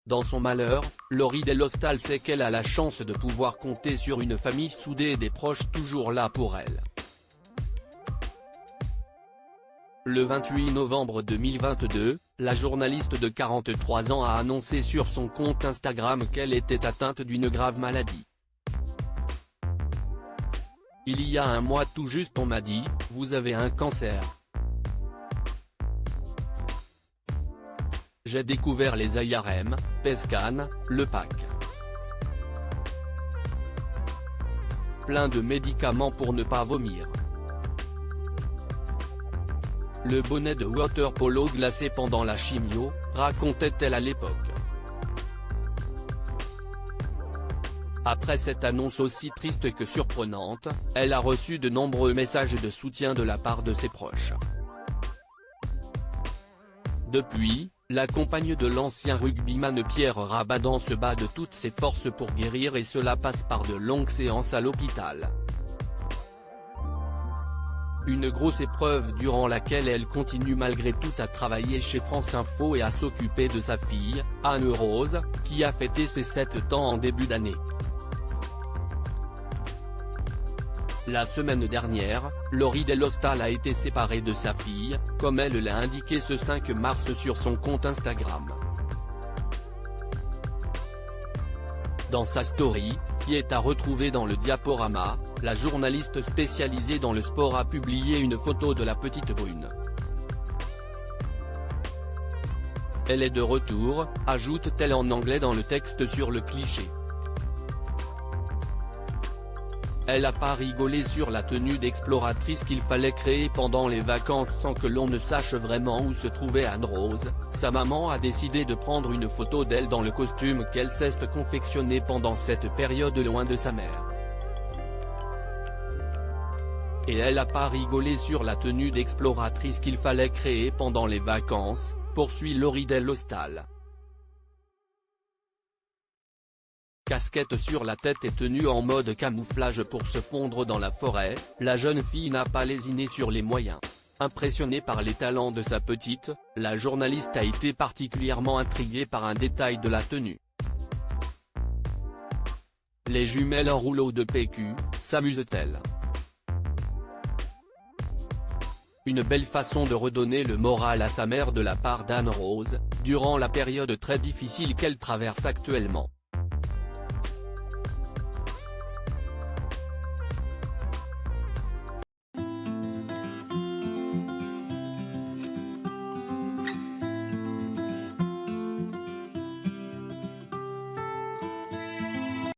Dans son malheur, Laurie Delhostal sait qu'elle a la chance de pouvoir compter sur une famille soudée et des proches toujours là pour elle. Le 28 novembre 2022, la journaliste de 43 ans a annoncé sur son compte Instagram qu'elle était atteinte d'une grave maladie. Il y a un mois tout juste on m'a dit, vous avez un cancer. J'ai découvert les ARM, PET-scan, le PAC. Plein de médicaments pour ne pas vomir. Le bonnet de water polo glacé pendant la chimio, racontait-elle à l'époque. Après cette annonce aussi triste que surprenante, elle a reçu de nombreux messages de soutien de la part de ses proches. Depuis, la compagne de l'ancien rugbyman Pierre Rabadan se bat de toutes ses forces pour guérir et cela passe par de longues séances à l'hôpital. Une grosse épreuve durant laquelle elle continue malgré tout à travailler chez France Info et à s'occuper de sa fille, Anne-Rose, qui a fêté ses 7 ans en début d'année. La semaine dernière, Laurie Delhostal a été séparée de sa fille, comme elle l'a indiqué ce 5 mars sur son compte Instagram. Dans sa story, qui est à retrouver dans le diaporama, la journaliste spécialisée dans le sport a publié une photo de la petite brune. Elle est de retour, ajoute-t-elle en anglais dans le texte sur le cliché. Elle a pas rigolé sur la tenue d'exploratrice qu'il fallait créer pendant les vacances sans que l'on ne sache vraiment où se trouvait Anne-Rose. Sa maman a décidé de prendre une photo d'elle dans le costume qu'elle s'est confectionné pendant cette période loin de sa mère. Et elle a pas rigolé sur la tenue d'exploratrice qu'il fallait créer pendant les vacances, poursuit Laurie Delhostal. Casquette sur la tête et tenue en mode camouflage pour se fondre dans la forêt, la jeune fille n'a pas lésiné sur les moyens. Impressionnée par les talents de sa petite, la journaliste a été particulièrement intriguée par un détail de la tenue. Les jumelles en rouleau de PQ, s'amuse-t-elle? Une belle façon de redonner le moral à sa mère de la part d'Anne-Rose, durant la période très difficile qu'elle traverse actuellement.